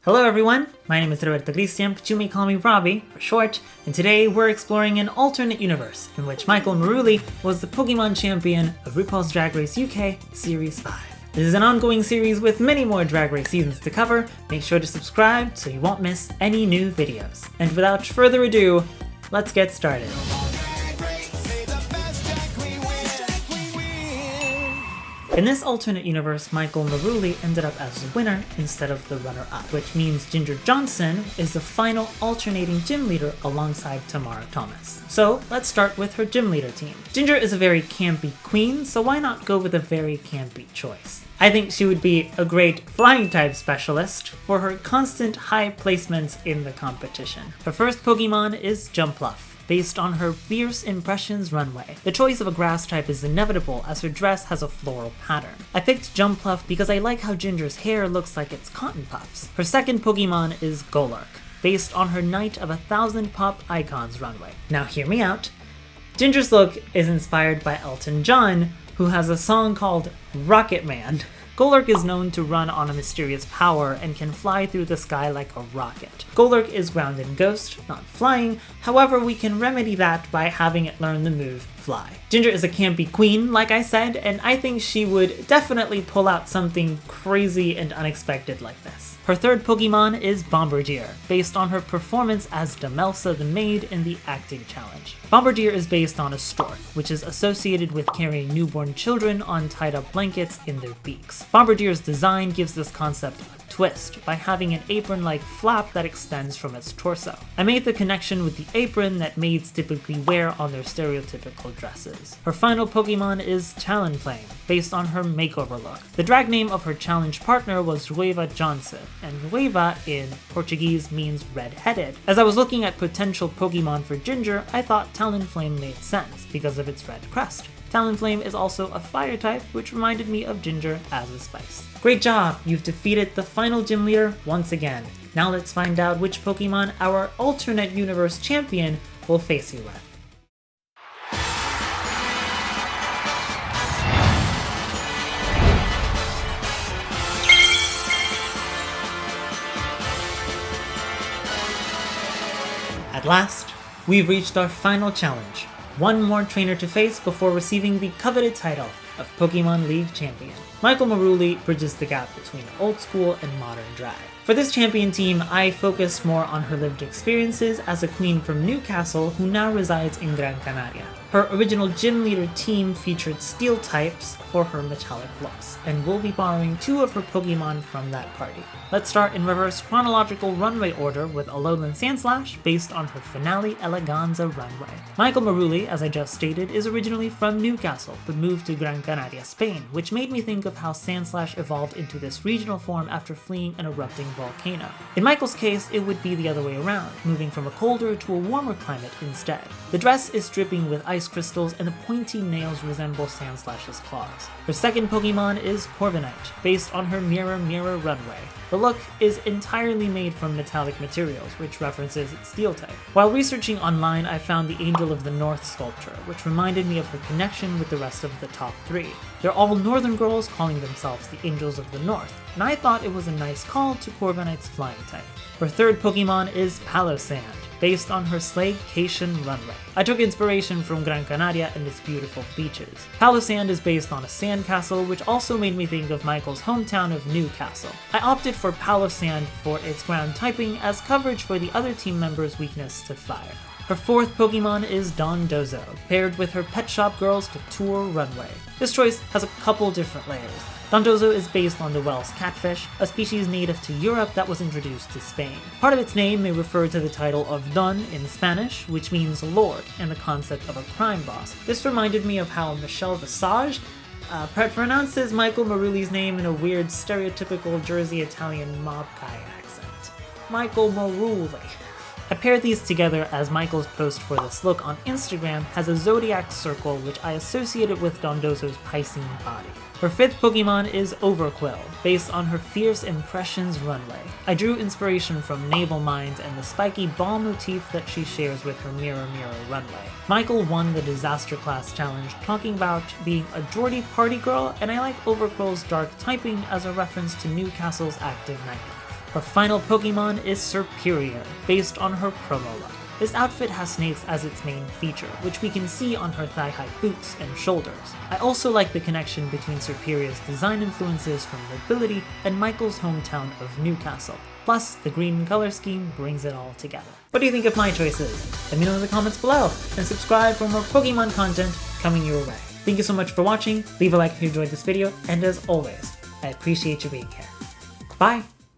Hello everyone, my name is Roberto Cristian, but you may call me Robbie for short, and today we're exploring an alternate universe in which Michael Marouli was the Pokémon champion of RuPaul's Drag Race UK Series 5. This is an ongoing series with many more Drag Race seasons to cover. Make sure to subscribe so you won't miss any new videos. And without further ado, let's get started. In this alternate universe, Michael Marouli ended up as the winner instead of the runner-up, which means Ginger Johnson is the final alternating gym leader alongside Tamara Thomas. So let's start with her gym leader team. Ginger is a very campy queen, so why not go with a very campy choice? I think she would be a great flying type specialist for her constant high placements in the competition. Her first Pokemon is Jumpluff, based on her Fierce Impressions runway. The choice of a grass type is inevitable as her dress has a floral pattern. I picked Jumpluff because I like how Ginger's hair looks like it's cotton puffs. Her second Pokemon is Golurk, based on her Night of 1,000 Pop Icons runway. Now hear me out. Ginger's look is inspired by Elton John, who has a song called Rocket Man. Golurk is known to run on a mysterious power and can fly through the sky like a rocket. Golurk is ground and ghost, not flying, however we can remedy that by having it learn the move Fly. Ginger is a campy queen, like I said, and I think she would definitely pull out something crazy and unexpected like this. Her third Pokemon is Bombardier, based on her performance as Demelsa the Maid in the acting challenge. Bombardier is based on a stork, which is associated with carrying newborn children on tied-up blankets in their beaks. Bombardier's design gives this concept a twist by having an apron-like flap that extends from its torso. I made the connection with the apron that maids typically wear on their stereotypical dresses. Her final Pokemon is Talonflame, based on her makeover look. The drag name of her challenge partner was Rueva Johnson, and Rueva in Portuguese means red-headed. As I was looking at potential Pokemon for Ginger, I thought Talonflame made sense because of its red crest. Talonflame is also a fire type, which reminded me of Ginger as a spice. Great job! You've defeated the final gym leader once again. Now let's find out which Pokemon our alternate universe champion will face you with. At last, we've reached our final challenge. One more trainer to face before receiving the coveted title of Pokémon League Champion. Michael Marouli bridges the gap between old school and modern drag. For this champion team, I focused more on her lived experiences as a queen from Newcastle who now resides in Gran Canaria. Her original gym leader team featured steel types for her metallic looks, and we'll be borrowing two of her Pokemon from that party. Let's start in reverse chronological runway order with Alolan Sandslash based on her Finale Eleganza runway. Michael Marouli, as I just stated, is originally from Newcastle, but moved to Gran Canaria, Spain, which made me think of how Sandslash evolved into this regional form after fleeing an erupting volcano. In Michael's case, it would be the other way around, moving from a colder to a warmer climate instead. The dress is dripping with ice crystals and the pointy nails resemble Sandslash's claws. Her second Pokemon is Corviknight, based on her Mirror Mirror runway. The look is entirely made from metallic materials, which references its steel type. While researching online, I found the Angel of the North sculpture, which reminded me of her connection with the rest of the top three. They're all northern girls calling themselves the Angels of the North, and I thought it was a nice call to Corviknight's flying type. Her third Pokemon is Palosand, based on her Slaycation runway. I took inspiration from Gran Canaria and its beautiful beaches. Palosand is based on a sandcastle, which also made me think of Michael's hometown of Newcastle. I opted for Palosand for its ground typing as coverage for the other team members' weakness to fire. Her fourth Pokemon is Dondozo, paired with her Pet Shop Girls Couture runway. This choice has a couple different layers. Dondozo is based on the Wells catfish, a species native to Europe that was introduced to Spain. Part of its name may refer to the title of Don in Spanish, which means lord, and the concept of a crime boss. This reminded me of how Michelle Visage pronounces Michael Marouli's name in a weird stereotypical Jersey Italian mob guy accent. Michael Marouli. I paired these together as Michael's post for this look on Instagram has a zodiac circle which I associated with Dondozo's Piscean body. Her fifth Pokemon is Overquill, based on her Fierce Impressions runway. I drew inspiration from Naval Mines and the spiky ball motif that she shares with her Mirror Mirror runway. Michael won the Disaster Class Challenge talking about being a Geordie party girl, and I like Overquill's dark typing as a reference to Newcastle's active nightlife. Her final Pokemon is Superior, based on her promo look. This outfit has snakes as its main feature, which we can see on her thigh-high boots and shoulders. I also like the connection between Superior's design influences from Nobility and Michael's hometown of Newcastle. Plus, the green color scheme brings it all together. What do you think of my choices? Let me know in the comments below, and subscribe for more Pokemon content coming your way. Thank you so much for watching, leave a like if you enjoyed this video, and as always, I appreciate you being here. Bye!